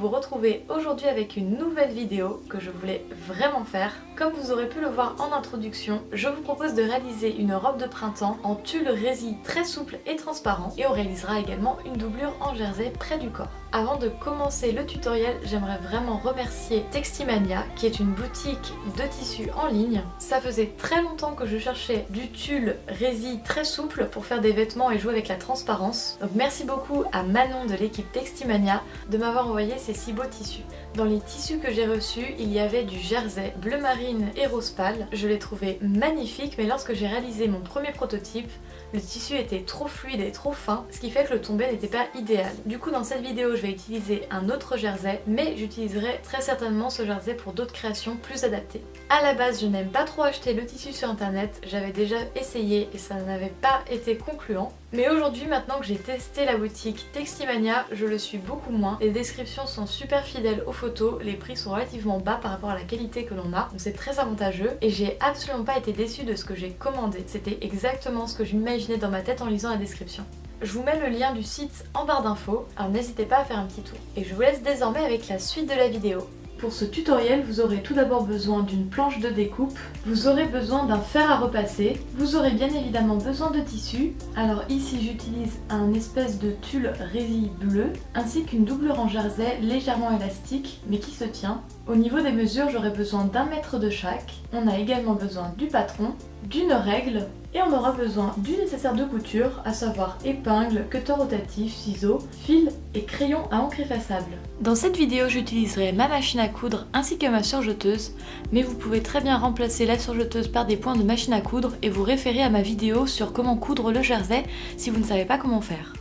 vous retrouver aujourd'hui avec une nouvelle vidéo que je voulais vraiment faire. Comme vous aurez pu le voir en introduction, je vous propose de réaliser une robe de printemps en tulle résille très souple et transparent et on réalisera également une doublure en jersey près du corps. Avant de commencer le tutoriel, j'aimerais vraiment remercier Textimania qui est une boutique de tissus en ligne. Ça faisait très longtemps que je cherchais du tulle résille très souple pour faire des vêtements et jouer avec la transparence. Donc merci beaucoup à Manon de l'équipe Textimania de m'avoir envoyé ces si beaux tissus. Dans les tissus que j'ai reçus, il y avait du jersey bleu marine et rose pâle. Je l'ai trouvé magnifique, mais lorsque j'ai réalisé mon premier prototype, le tissu était trop fluide et trop fin, ce qui fait que le tombé n'était pas idéal. Du coup dans cette vidéo je vais utiliser un autre jersey, mais j'utiliserai très certainement ce jersey pour d'autres créations plus adaptées. A la base je n'aime pas trop acheter le tissu sur internet, j'avais déjà essayé et ça n'avait pas été concluant. Mais aujourd'hui, maintenant que j'ai testé la boutique Textimania, je le suis beaucoup moins. Les descriptions sont super fidèles aux photos, les prix sont relativement bas par rapport à la qualité que l'on a, donc c'est très avantageux et j'ai absolument pas été déçue de ce que j'ai commandé. C'était exactement ce que j'imaginais dans ma tête en lisant la description. Je vous mets le lien du site en barre d'infos, alors n'hésitez pas à faire un petit tour. Et je vous laisse désormais avec la suite de la vidéo. Pour ce tutoriel, vous aurez tout d'abord besoin d'une planche de découpe, vous aurez besoin d'un fer à repasser, vous aurez bien évidemment besoin de tissu. Alors ici j'utilise un espèce de tulle résille bleu, ainsi qu'une doublure en jersey légèrement élastique mais qui se tient. Au niveau des mesures, j'aurai besoin d'1 mètre de chaque. On a également besoin du patron, d'une règle et on aura besoin du nécessaire de couture, à savoir épingle, cutter rotatif, ciseaux, fil et crayon à encre effaçable. Dans cette vidéo, j'utiliserai ma machine à coudre ainsi que ma surjeteuse, mais vous pouvez très bien remplacer la surjeteuse par des points de machine à coudre et vous référer à ma vidéo sur comment coudre le jersey si vous ne savez pas comment faire.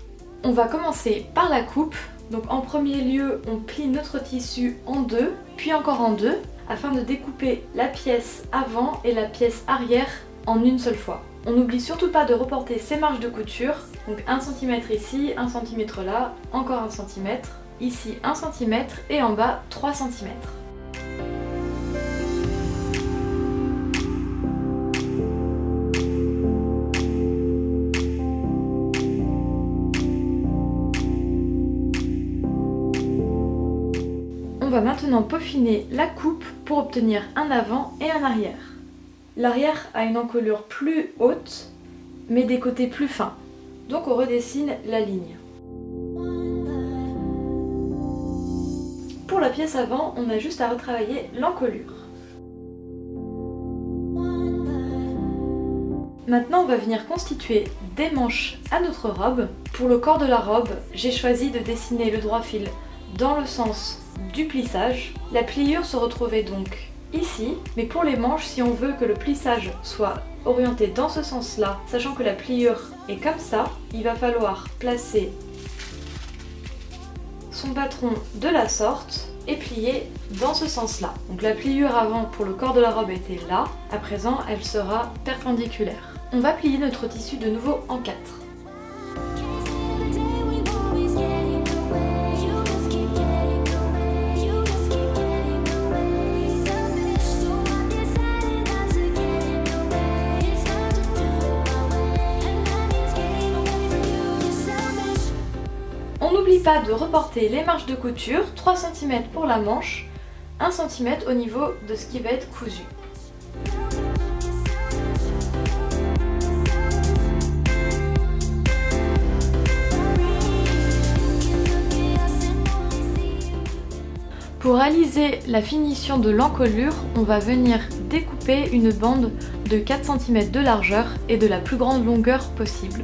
On va commencer par la coupe. Donc en premier lieu, on plie notre tissu en deux, puis encore en deux, afin de découper la pièce avant et la pièce arrière en une seule fois. On n'oublie surtout pas de reporter ses marges de couture, donc 1 cm ici, 1 cm là, encore 1 cm, ici 1 cm et en bas 3 cm. On va maintenant peaufiner la coupe pour obtenir un avant et un arrière. L'arrière a une encolure plus haute, mais des côtés plus fins. Donc on redessine la ligne. Pour la pièce avant, on a juste à retravailler l'encolure. Maintenant, on va venir constituer des manches à notre robe. Pour le corps de la robe, j'ai choisi de dessiner le droit fil dans le sens du plissage. La pliure se retrouvait donc ici, mais pour les manches, si on veut que le plissage soit orienté dans ce sens-là, sachant que la pliure est comme ça, il va falloir placer son patron de la sorte et plier dans ce sens-là. Donc la pliure avant pour le corps de la robe était là, à présent elle sera perpendiculaire. On va plier notre tissu de nouveau en 4. On n'oublie pas de reporter les marges de couture, 3 cm pour la manche, 1 cm au niveau de ce qui va être cousu. Pour réaliser la finition de l'encolure, on va venir découper une bande de 4 cm de largeur et de la plus grande longueur possible.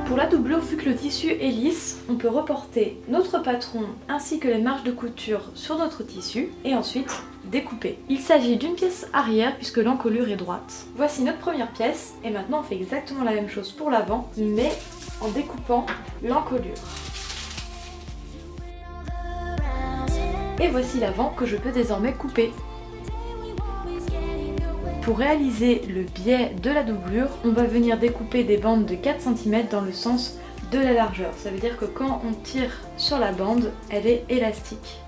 Pour la doublure, vu que le tissu est lisse, on peut reporter notre patron ainsi que les marges de couture sur notre tissu et ensuite découper. Il s'agit d'une pièce arrière puisque l'encolure est droite. Voici notre première pièce et maintenant on fait exactement la même chose pour l'avant mais en découpant l'encolure. Et voici l'avant que je peux désormais couper. Pour réaliser le biais de la doublure, on va venir découper des bandes de 4 cm dans le sens de la largeur. Ça veut dire que quand on tire sur la bande, elle est élastique.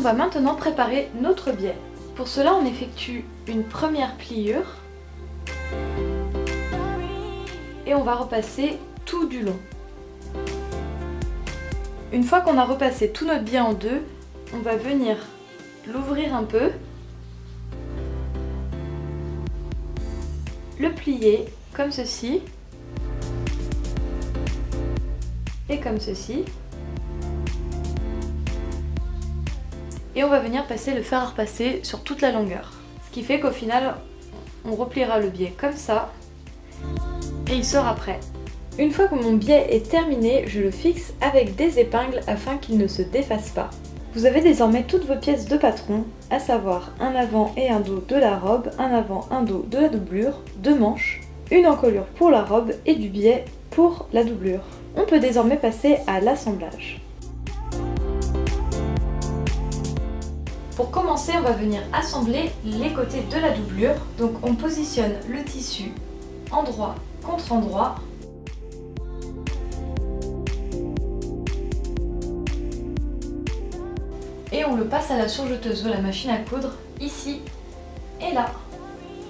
va maintenant préparer notre biais. Pour cela, on effectue une première pliure et on va repasser tout du long. Une fois qu'on a repassé tout notre biais en deux, on va venir l'ouvrir un peu, le plier comme ceci et comme ceci. Et on va venir passer le fer à repasser sur toute la longueur. Ce qui fait qu'au final, on repliera le biais comme ça et il sera prêt. Une fois que mon biais est terminé, je le fixe avec des épingles afin qu'il ne se défasse pas. Vous avez désormais toutes vos pièces de patron, à savoir un avant et un dos de la robe, un avant, un dos de la doublure, deux manches, une encolure pour la robe et du biais pour la doublure. On peut désormais passer à l'assemblage. Pour commencer, on va venir assembler les côtés de la doublure. Donc on positionne le tissu endroit contre endroit. Et on le passe à la surjeteuse de la machine à coudre, ici et là.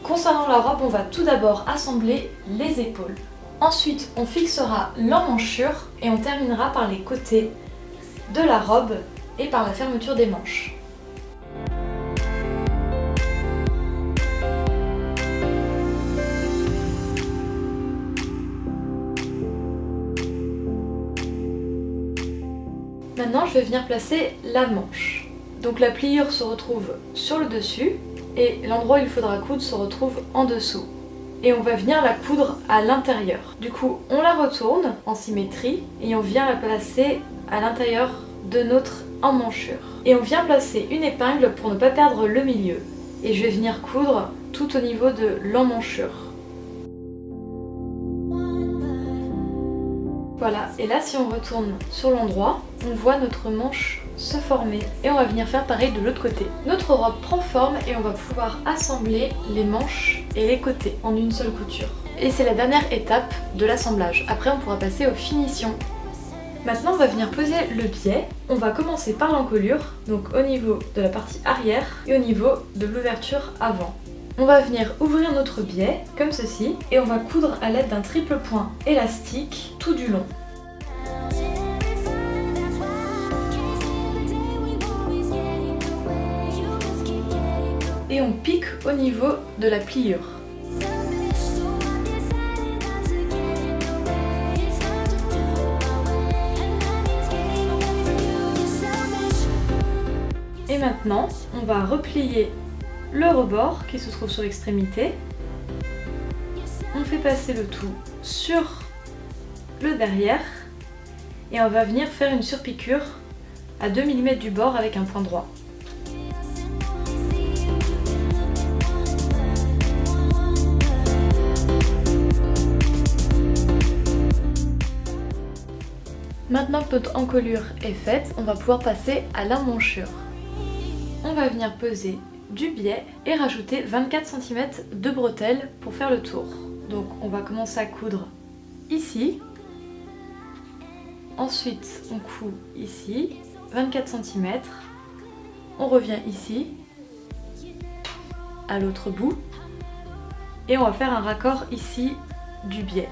Concernant la robe, on va tout d'abord assembler les épaules. Ensuite, on fixera l'emmanchure et on terminera par les côtés de la robe et par la fermeture des manches. Maintenant, je vais venir placer la manche. Donc la pliure se retrouve sur le dessus et l'endroit où il faudra coudre se retrouve en dessous. Et on va venir la coudre à l'intérieur. Du coup, on la retourne en symétrie et on vient la placer à l'intérieur de notre emmanchure. Et on vient placer une épingle pour ne pas perdre le milieu. Et je vais venir coudre tout au niveau de l'emmanchure. Voilà, et là si on retourne sur l'endroit, on voit notre manche se former et on va venir faire pareil de l'autre côté. Notre robe prend forme et on va pouvoir assembler les manches et les côtés en une seule couture. Et c'est la dernière étape de l'assemblage. Après on pourra passer aux finitions. Maintenant on va venir poser le biais. On va commencer par l'encolure, donc au niveau de la partie arrière et au niveau de l'ouverture avant. On va venir ouvrir notre biais, comme ceci, et on va coudre à l'aide d'un triple point élastique tout du long. Et on pique au niveau de la pliure. Et maintenant, on va replier le rebord qui se trouve sur l'extrémité. On fait passer le tout sur le derrière et on va venir faire une surpiqûre à 2 mm du bord avec un point droit. Maintenant que notre encolure est faite, on va pouvoir passer à l'emmanchure. On va venir peser du biais et rajouter 24 cm de bretelles pour faire le tour. Donc on va commencer à coudre ici, ensuite on coud ici, 24 cm, on revient ici, à l'autre bout, et on va faire un raccord ici du biais.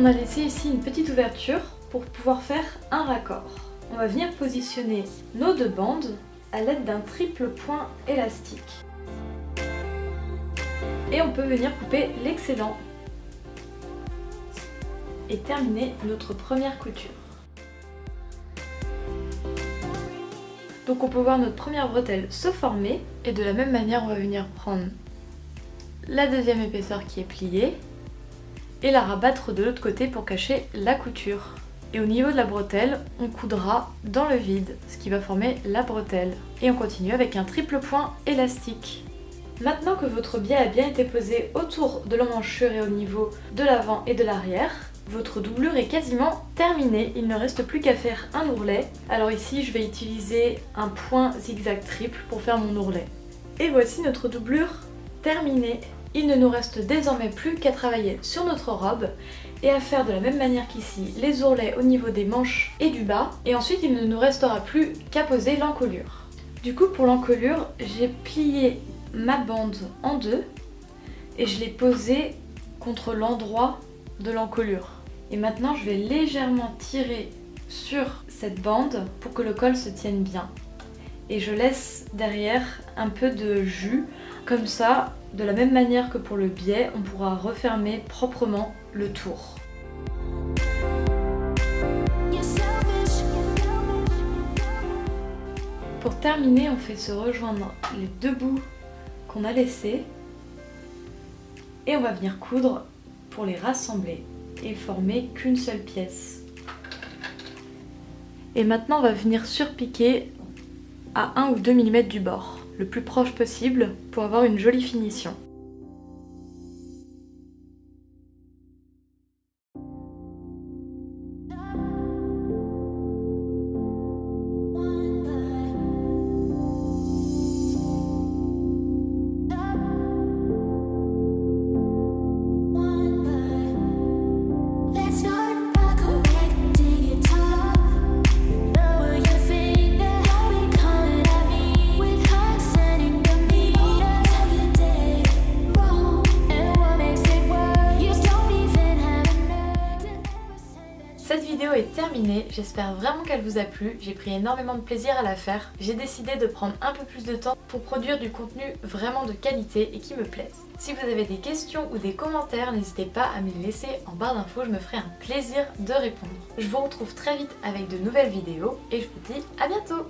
On a laissé ici une petite ouverture pour pouvoir faire un raccord. On va venir positionner nos deux bandes à l'aide d'un triple point élastique. Et on peut venir couper l'excédent et terminer notre première couture. Donc on peut voir notre première bretelle se former et de la même manière on va venir prendre la deuxième épaisseur qui est pliée et la rabattre de l'autre côté pour cacher la couture. Et au niveau de la bretelle, on coudra dans le vide, ce qui va former la bretelle. Et on continue avec un triple point élastique. Maintenant que votre biais a bien été posé autour de l'emmanchure et au niveau de l'avant et de l'arrière, votre doublure est quasiment terminée, il ne reste plus qu'à faire un ourlet. Alors ici je vais utiliser un point zigzag triple pour faire mon ourlet. Et voici notre doublure terminée. Il ne nous reste désormais plus qu'à travailler sur notre robe et à faire de la même manière qu'ici les ourlets au niveau des manches et du bas. Et ensuite il ne nous restera plus qu'à poser l'encolure. Du coup pour l'encolure, j'ai plié ma bande en deux et je l'ai posée contre l'endroit de l'encolure. Et maintenant je vais légèrement tirer sur cette bande pour que le col se tienne bien. Et je laisse derrière un peu de jus, comme ça, de la même manière que pour le biais, on pourra refermer proprement le tour. Pour terminer, on fait se rejoindre les deux bouts qu'on a laissés et on va venir coudre pour les rassembler et former qu'une seule pièce. Et maintenant on va venir surpiquer à 1 ou 2 mm du bord, le plus proche possible pour avoir une jolie finition. Cette vidéo est terminée, j'espère vraiment qu'elle vous a plu, j'ai pris énormément de plaisir à la faire. J'ai décidé de prendre un peu plus de temps pour produire du contenu vraiment de qualité et qui me plaise. Si vous avez des questions ou des commentaires, n'hésitez pas à me les laisser en barre d'infos, je me ferai un plaisir de répondre. Je vous retrouve très vite avec de nouvelles vidéos et je vous dis à bientôt!